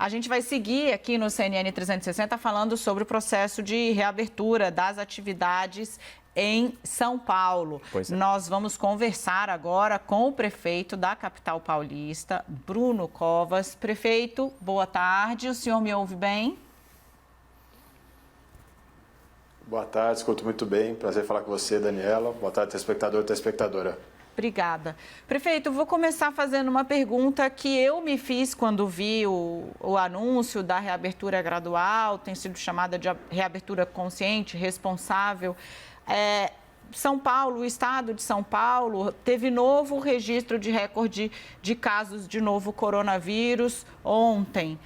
A gente vai seguir aqui no CNN 360 falando sobre o processo de reabertura das atividades em São Paulo. Nós vamos conversar agora com o prefeito da capital paulista, Bruno Covas. Prefeito, boa tarde. O senhor me ouve bem? Boa tarde, escuto muito bem. Prazer falar com você, Daniela. Boa tarde, telespectador e telespectadora. Obrigada. Prefeito, vou começar fazendo uma pergunta que eu me fiz quando vi o anúncio da reabertura gradual, tem sido chamada de reabertura consciente, responsável. São Paulo, o estado de São Paulo, teve novo registro de recorde de casos de novo coronavírus ontem.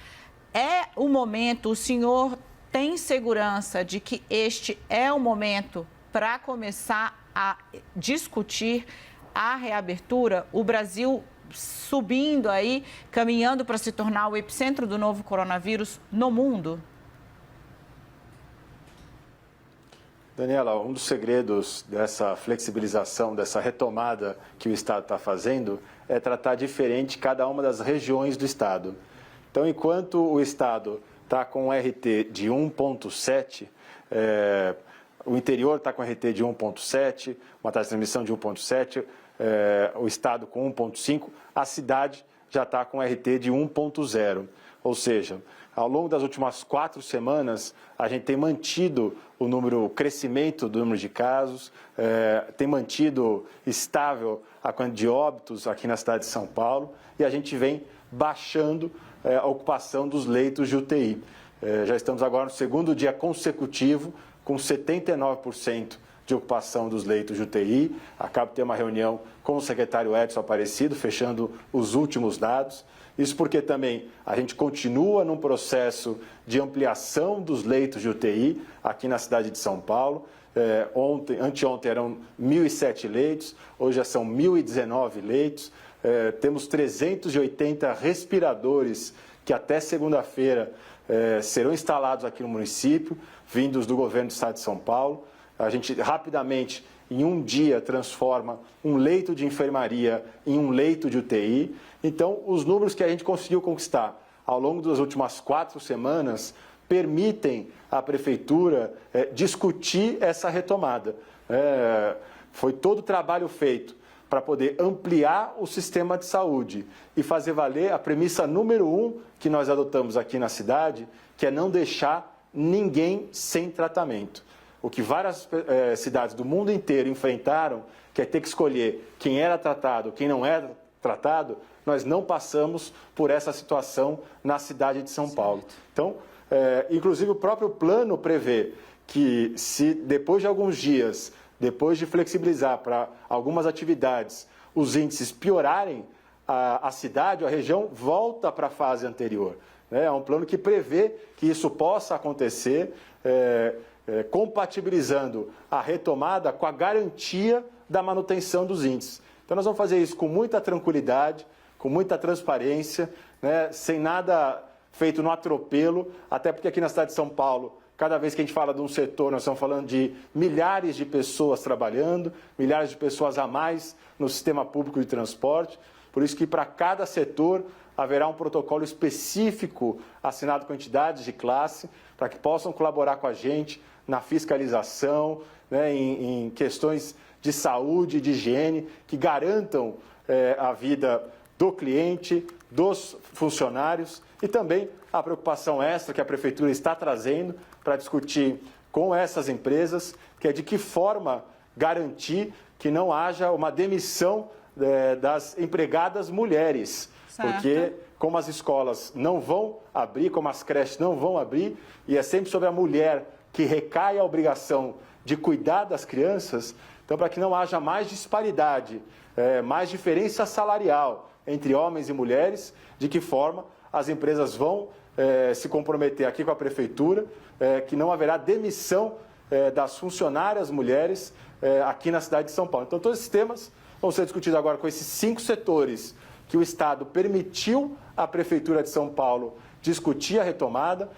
É o momento, o senhor tem segurança de que este é o momento para começar a discutir a reabertura? O Brasil subindo aí, caminhando para se tornar o epicentro do novo coronavírus no mundo? Daniela, um dos segredos dessa flexibilização, dessa retomada que o Estado está fazendo é tratar diferente cada uma das regiões do Estado. Então, enquanto o Estado está com um RT de 1,7, o interior está com RT de 1,7, uma taxa de transmissão de 1,7, o estado com 1,5, a cidade já está com RT de 1,0. Ou seja, ao longo das últimas 4 semanas, a gente tem mantido o crescimento do número de casos, tem mantido estável a quantidade de óbitos aqui na cidade de São Paulo e a gente vem baixando a ocupação dos leitos de UTI. Já estamos agora no segundo dia consecutivo com 79% de ocupação dos leitos de UTI. Acabo de ter uma reunião com o secretário Edson Aparecido, fechando os últimos dados. Isso porque também a gente continua num processo de ampliação dos leitos de UTI aqui na cidade de São Paulo. Anteontem eram 1.007 leitos, hoje já são 1.019 leitos. Temos 380 respiradores que até segunda-feira serão instalados aqui no município, vindos do governo do estado de São Paulo. A gente rapidamente, em um dia, transforma um leito de enfermaria em um leito de UTI. Então, os números que a gente conseguiu conquistar ao longo das últimas 4 semanas permitem à prefeitura discutir essa retomada. Foi todo o trabalho feito para poder ampliar o sistema de saúde e fazer valer a premissa número 1 que nós adotamos aqui na cidade, que é não deixar ninguém sem tratamento. O que várias cidades do mundo inteiro enfrentaram, que é ter que escolher quem era tratado, quem não era tratado, nós não passamos por essa situação na cidade de São Paulo. Então, inclusive o próprio plano prevê que se depois de alguns dias, depois de flexibilizar para algumas atividades, os índices piorarem, a cidade, a região volta para a fase anterior. É um plano que prevê que isso possa acontecer, compatibilizando a retomada com a garantia da manutenção dos índices. Então, nós vamos fazer isso com muita tranquilidade, com muita transparência, sem nada feito no atropelo, até porque aqui na cidade de São Paulo, cada vez que a gente fala de um setor, nós estamos falando de milhares de pessoas trabalhando, milhares de pessoas a mais no sistema público de transporte. Por isso que para cada setor haverá um protocolo específico assinado com entidades de classe para que possam colaborar com a gente na fiscalização, em questões de saúde, de higiene, que garantam a vida do cliente, dos funcionários e também a preocupação extra que a Prefeitura está trazendo para discutir com essas empresas, que é de que forma garantir que não haja uma demissão das empregadas mulheres. Certo. Porque como as escolas não vão abrir, como as creches não vão abrir, e é sempre sobre a mulher que recai a obrigação de cuidar das crianças, então para que não haja mais disparidade, mais diferença salarial entre homens e mulheres, de que forma as empresas vão se comprometer aqui com a Prefeitura, que não haverá demissão das funcionárias mulheres aqui na cidade de São Paulo. Então, todos esses temas vão ser discutidos agora com esses 5 setores que o Estado permitiu à Prefeitura de São Paulo discutir a retomada,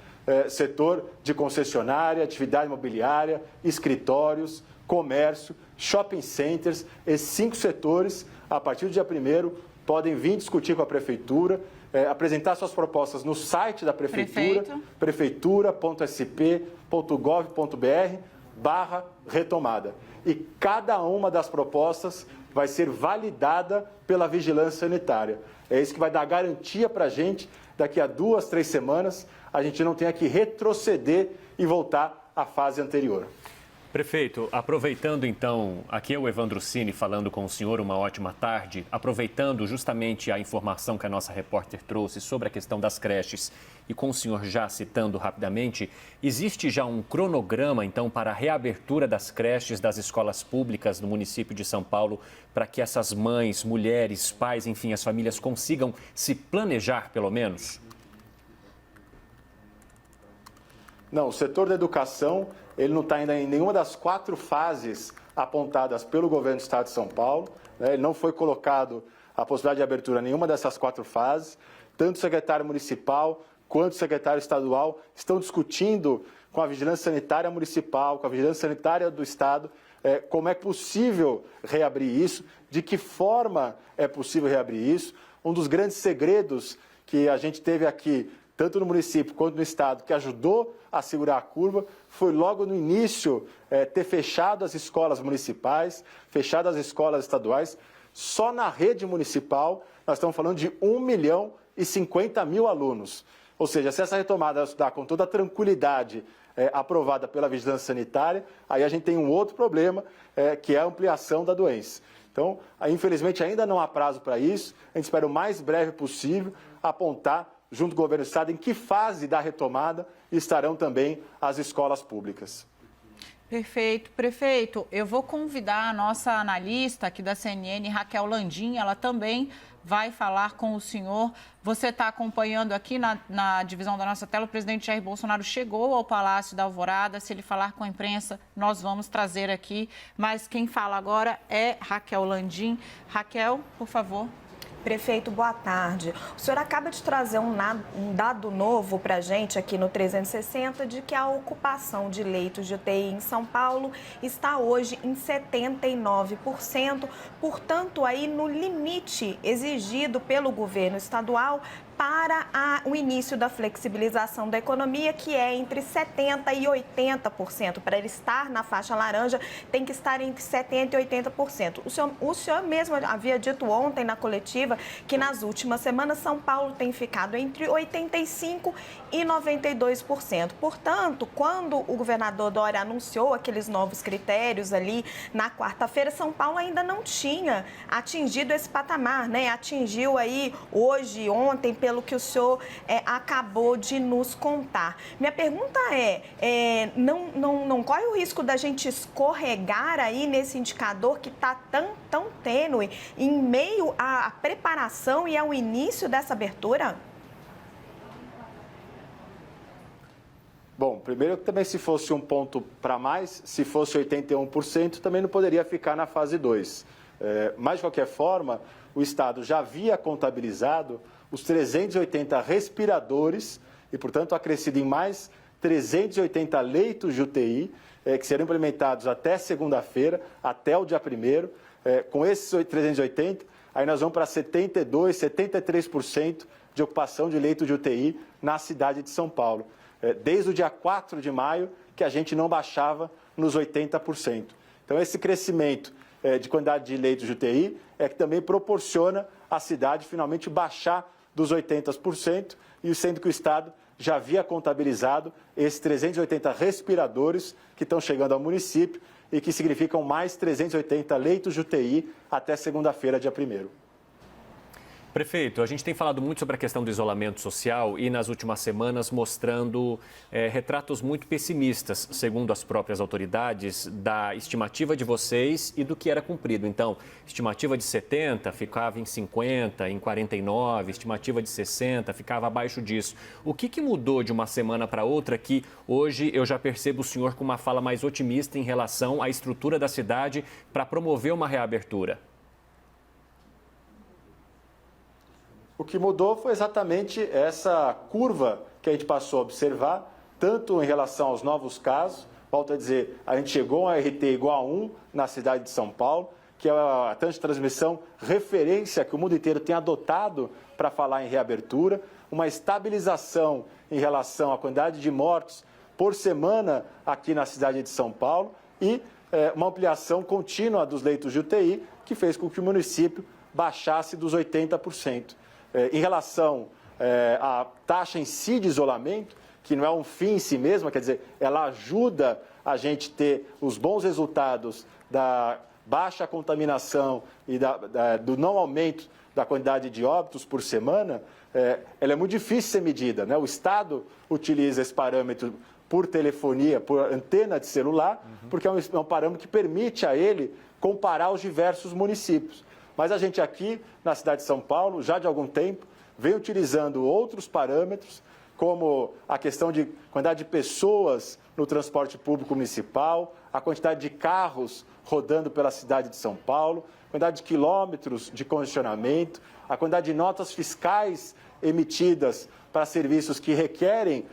setor de concessionária, atividade imobiliária, escritórios, comércio, shopping centers. Esses 5 setores, a partir do dia 1º, podem vir discutir com a Prefeitura apresentar suas propostas no site da Prefeitura, prefeitura.sp.gov.br/retomada. E cada uma das propostas vai ser validada pela Vigilância Sanitária. É isso que vai dar garantia para a gente, daqui a 2, 3 semanas, a gente não tenha que retroceder e voltar à fase anterior. Prefeito, aproveitando então, aqui é o Evandro Cini falando com o senhor, uma ótima tarde, aproveitando justamente a informação que a nossa repórter trouxe sobre a questão das creches e com o senhor já citando rapidamente, existe já um cronograma então para a reabertura das creches das escolas públicas no município de São Paulo para que essas mães, mulheres, pais, enfim, as famílias consigam se planejar pelo menos? Não, o setor da educação, ele não está ainda em nenhuma das 4 fases apontadas pelo governo do Estado de São Paulo, né? Ele não foi colocado a possibilidade de abertura em nenhuma dessas 4 fases. Tanto o secretário municipal quanto o secretário estadual estão discutindo com a Vigilância Sanitária Municipal, com a Vigilância Sanitária do Estado, como é possível reabrir isso, de que forma é possível reabrir isso. Um dos grandes segredos que a gente teve aqui, tanto no município quanto no estado, que ajudou a segurar a curva, foi logo no início ter fechado as escolas municipais, fechado as escolas estaduais. Só na rede municipal, nós estamos falando de 1.050.000 alunos. Ou seja, se essa retomada dá com toda a tranquilidade aprovada pela Vigilância Sanitária, aí a gente tem um outro problema, que é a ampliação da doença. Então, infelizmente, ainda não há prazo para isso. A gente espera o mais breve possível apontar, junto com o governo do estado, em que fase da retomada estarão também as escolas públicas. Perfeito. Prefeito, eu vou convidar a nossa analista aqui da CNN, Raquel Landim, ela também vai falar com o senhor. Você está acompanhando aqui na divisão da nossa tela, o presidente Jair Bolsonaro chegou ao Palácio da Alvorada. Se ele falar com a imprensa, nós vamos trazer aqui. Mas quem fala agora é Raquel Landim. Raquel, por favor. Prefeito, boa tarde. O senhor acaba de trazer um dado novo para a gente aqui no 360 de que a ocupação de leitos de UTI em São Paulo está hoje em 79%, portanto, aí no limite exigido pelo governo estadual para o início da flexibilização da economia, que é entre 70% e 80%. Para ele estar na faixa laranja, tem que estar entre 70% e 80%. O senhor mesmo havia dito ontem na coletiva que nas últimas semanas São Paulo tem ficado entre 85% e 92%. Portanto, quando o governador Dória anunciou aqueles novos critérios ali na quarta-feira, São Paulo ainda não tinha atingido esse patamar, né? Atingiu aí hoje, ontem, pelo que o senhor acabou de nos contar. Minha pergunta não corre o risco da gente escorregar aí nesse indicador que está tão tênue em meio à preparação e ao início dessa abertura? Bom, primeiro também se fosse um ponto para mais, se fosse 81%, também não poderia ficar na fase 2. Mas, de qualquer forma, o Estado já havia contabilizado os 380 respiradores e, portanto, acrescido em mais 380 leitos de UTI, que serão implementados até segunda-feira, até o dia 1º. Com esses 380, aí nós vamos para 72%, 73% de ocupação de leitos de UTI na cidade de São Paulo. Desde o dia 4 de maio, que a gente não baixava nos 80%. Então, esse crescimento de quantidade de leitos de UTI é que também proporciona à cidade finalmente baixar dos 80%, e sendo que o Estado já havia contabilizado esses 380 respiradores que estão chegando ao município e que significam mais 380 leitos de UTI até segunda-feira, dia 1º. Prefeito, a gente tem falado muito sobre a questão do isolamento social e nas últimas semanas mostrando retratos muito pessimistas, segundo as próprias autoridades, da estimativa de vocês e do que era cumprido. Então, estimativa de 70 ficava em 50, em 49, estimativa de 60 ficava abaixo disso. O que mudou de uma semana para outra que hoje eu já percebo o senhor com uma fala mais otimista em relação à estrutura da cidade para promover uma reabertura? O que mudou foi exatamente essa curva que a gente passou a observar, tanto em relação aos novos casos, volto a dizer, a gente chegou a RT igual a 1 na cidade de São Paulo, que é a taxa de transmissão referência que o mundo inteiro tem adotado para falar em reabertura, uma estabilização em relação à quantidade de mortos por semana aqui na cidade de São Paulo e uma ampliação contínua dos leitos de UTI, que fez com que o município baixasse dos 80%. Em relação à taxa em si de isolamento, que não é um fim em si mesma, quer dizer, ela ajuda a gente ter os bons resultados da baixa contaminação e do não aumento da quantidade de óbitos por semana, ela é muito difícil ser medida, né? O Estado utiliza esse parâmetro por telefonia, por antena de celular, porque é um parâmetro que permite a ele comparar os diversos municípios. Mas a gente aqui, na cidade de São Paulo, já de algum tempo, vem utilizando outros parâmetros, como a questão de quantidade de pessoas no transporte público municipal, a quantidade de carros rodando pela cidade de São Paulo, a quantidade de quilômetros de congestionamento, a quantidade de notas fiscais emitidas para serviços que requerem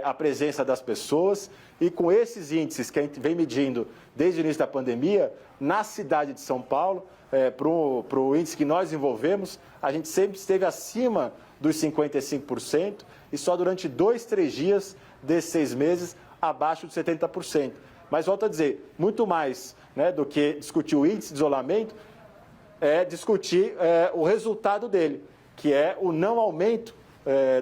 a presença das pessoas. E com esses índices que a gente vem medindo desde o início da pandemia, na cidade de São Paulo, para o índice que nós desenvolvemos, a gente sempre esteve acima dos 55% e só durante 2, 3 dias desses 6 meses abaixo de 70%. Mas volto a dizer, muito mais, né, do que discutir o índice de isolamento, é discutir o resultado dele, que é o não aumento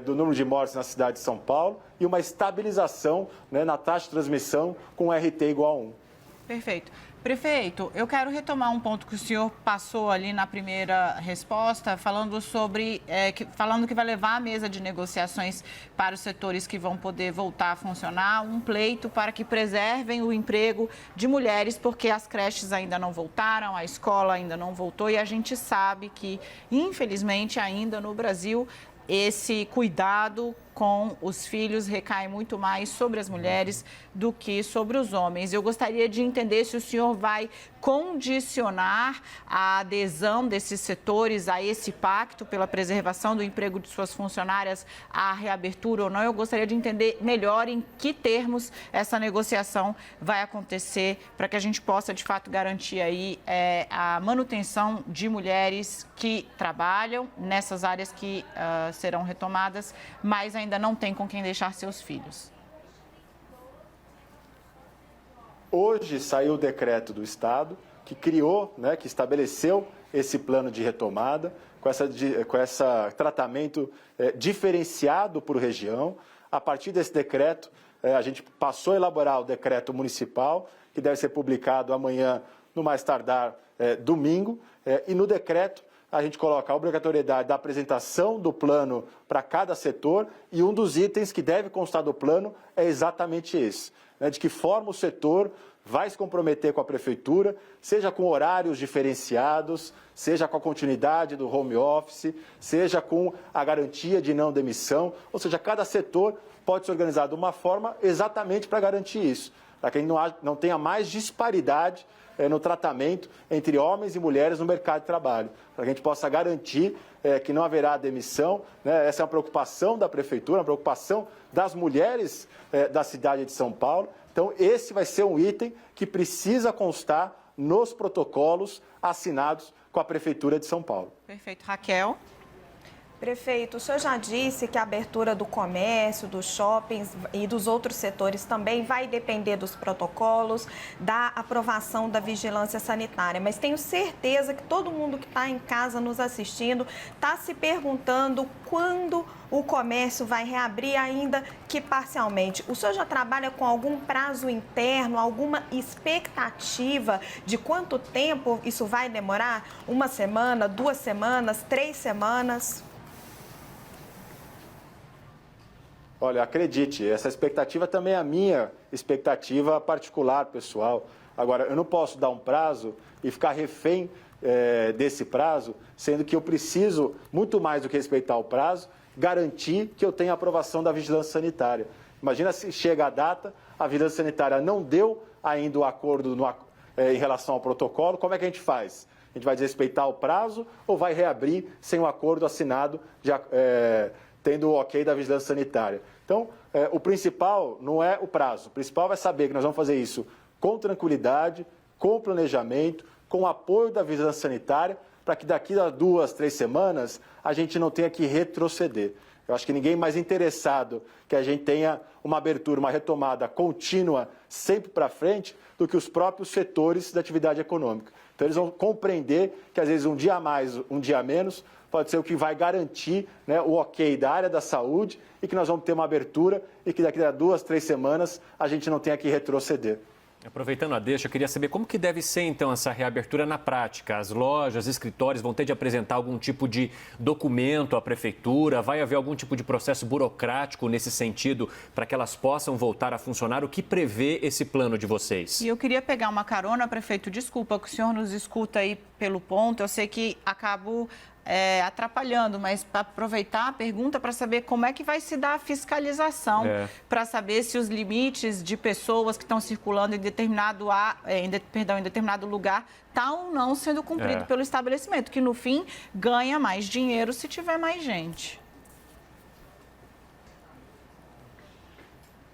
do número de mortes na cidade de São Paulo e uma estabilização, né, na taxa de transmissão com RT igual a 1. Perfeito. Prefeito, eu quero retomar um ponto que o senhor passou ali na primeira resposta, falando falando que vai levar a mesa de negociações para os setores que vão poder voltar a funcionar, um pleito para que preservem o emprego de mulheres, porque as creches ainda não voltaram, a escola ainda não voltou e a gente sabe que, infelizmente, ainda no Brasil, esse cuidado com os filhos recai muito mais sobre as mulheres do que sobre os homens. Eu gostaria de entender se o senhor vai condicionar a adesão desses setores a esse pacto pela preservação do emprego de suas funcionárias à reabertura ou não. Eu gostaria de entender melhor em que termos essa negociação vai acontecer para que a gente possa, de fato, garantir aí a manutenção de mulheres que trabalham nessas áreas que serão retomadas, mas ainda não tem com quem deixar seus filhos. Hoje saiu o decreto do Estado que criou, né, que estabeleceu esse plano de retomada com esse tratamento diferenciado por região. A partir desse decreto, a gente passou a elaborar o decreto municipal, que deve ser publicado amanhã, no mais tardar domingo, e no decreto a gente coloca a obrigatoriedade da apresentação do plano para cada setor e um dos itens que deve constar do plano é exatamente esse, né, de que forma o setor vai se comprometer com a prefeitura, seja com horários diferenciados, seja com a continuidade do home office, seja com a garantia de não demissão, ou seja, cada setor pode se organizar de uma forma exatamente para garantir isso, para que não tenha mais disparidade no tratamento entre homens e mulheres no mercado de trabalho, para que a gente possa garantir que não haverá demissão, né? Essa é uma preocupação da prefeitura, uma preocupação das mulheres da cidade de São Paulo. Então, esse vai ser um item que precisa constar nos protocolos assinados com a Prefeitura de São Paulo. Perfeito. Raquel? Prefeito, o senhor já disse que a abertura do comércio, dos shoppings e dos outros setores também vai depender dos protocolos, da aprovação da vigilância sanitária. Mas tenho certeza que todo mundo que está em casa nos assistindo está se perguntando quando o comércio vai reabrir, ainda que parcialmente. O senhor já trabalha com algum prazo interno, alguma expectativa de quanto tempo isso vai demorar? 1 semana, 2 semanas, 3 semanas? Olha, acredite, essa expectativa também é a minha expectativa particular, pessoal. Agora, eu não posso dar um prazo e ficar refém desse prazo, sendo que eu preciso, muito mais do que respeitar o prazo, garantir que eu tenha a aprovação da vigilância sanitária. Imagina se chega a data, a vigilância sanitária não deu ainda o acordo em relação ao protocolo, como é que a gente faz? A gente vai desrespeitar o prazo ou vai reabrir sem o acordo assinado, tendo o ok da vigilância sanitária? Então, o principal não é o prazo, o principal é saber que nós vamos fazer isso com tranquilidade, com planejamento, com o apoio da vigilância sanitária, para que daqui a 2, 3 semanas a gente não tenha que retroceder. Eu acho que ninguém mais interessado que a gente tenha uma abertura, uma retomada contínua, sempre para frente, do que os próprios setores da atividade econômica. Então, eles vão compreender que, às vezes, um dia a mais, um dia a menos, pode ser o que vai garantir, né, o ok da área da saúde e que nós vamos ter uma abertura e que daqui a 2, 3 semanas a gente não tenha que retroceder. Aproveitando a deixa, eu queria saber como que deve ser, então, essa reabertura na prática. As lojas, escritórios vão ter de apresentar algum tipo de documento à prefeitura? Vai haver algum tipo de processo burocrático nesse sentido para que elas possam voltar a funcionar? O que prevê esse plano de vocês? E eu queria pegar uma carona, prefeito. Desculpa que o senhor nos escuta aí pelo ponto. Eu sei que acabo atrapalhando, mas para aproveitar a pergunta para saber como é que vai se dar a fiscalização, para saber se os limites de pessoas que estão circulando em determinado lugar está ou não sendo cumprido pelo estabelecimento, que no fim ganha mais dinheiro se tiver mais gente.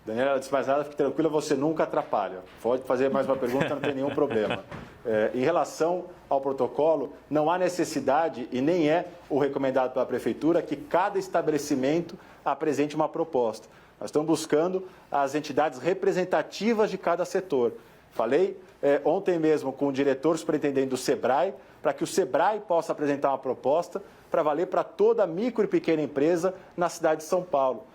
Daniela, antes de mais nada, fique tranquila, você nunca atrapalha. Pode fazer mais uma pergunta, não tem nenhum problema. Em relação ao protocolo, não há necessidade, e nem é o recomendado pela Prefeitura, que cada estabelecimento apresente uma proposta. Nós estamos buscando as entidades representativas de cada setor. Falei ontem mesmo com o diretor superintendente do SEBRAE, para que o SEBRAE possa apresentar uma proposta para valer para toda a micro e pequena empresa na cidade de São Paulo.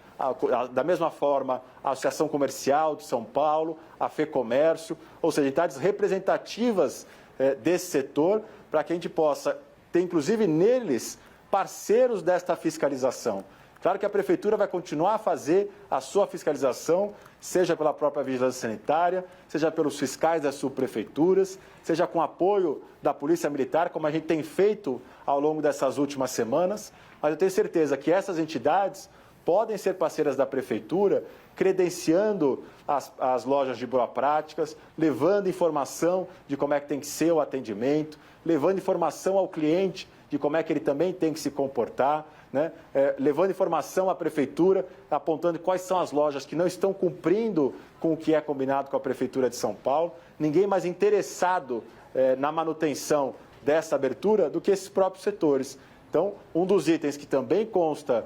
Da mesma forma, a Associação Comercial de São Paulo, a FEComércio, ou seja, entidades representativas desse setor, para que a gente possa ter, inclusive neles, parceiros desta fiscalização. Claro que a Prefeitura vai continuar a fazer a sua fiscalização, seja pela própria vigilância sanitária, seja pelos fiscais das subprefeituras, seja com apoio da Polícia Militar, como a gente tem feito ao longo dessas últimas semanas, mas eu tenho certeza que essas entidades podem ser parceiras da Prefeitura, credenciando as lojas de boas práticas, levando informação de como é que tem que ser o atendimento, levando informação ao cliente de como é que ele também tem que se comportar, né? Levando informação à Prefeitura, apontando quais são as lojas que não estão cumprindo com o que é combinado com a Prefeitura de São Paulo. Ninguém mais interessado na manutenção dessa abertura do que esses próprios setores. Então, um dos itens que também consta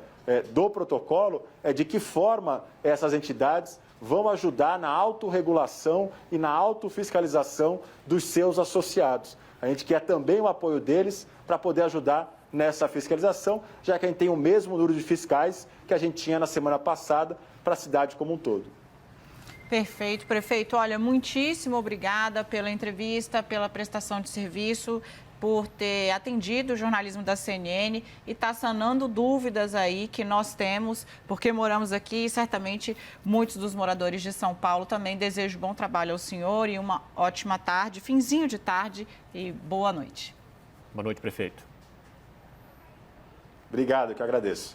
do protocolo é de que forma essas entidades vão ajudar na autorregulação e na autofiscalização dos seus associados. A gente quer também o apoio deles para poder ajudar nessa fiscalização, já que a gente tem o mesmo número de fiscais que a gente tinha na semana passada para a cidade como um todo. Perfeito, prefeito. Olha, muitíssimo obrigada pela entrevista, pela prestação de serviço, por ter atendido o jornalismo da CNN e está sanando dúvidas aí que nós temos, porque moramos aqui e certamente muitos dos moradores de São Paulo também. Desejo bom trabalho ao senhor e uma ótima tarde, finzinho de tarde e boa noite. Boa noite, prefeito. Obrigado, que eu agradeço.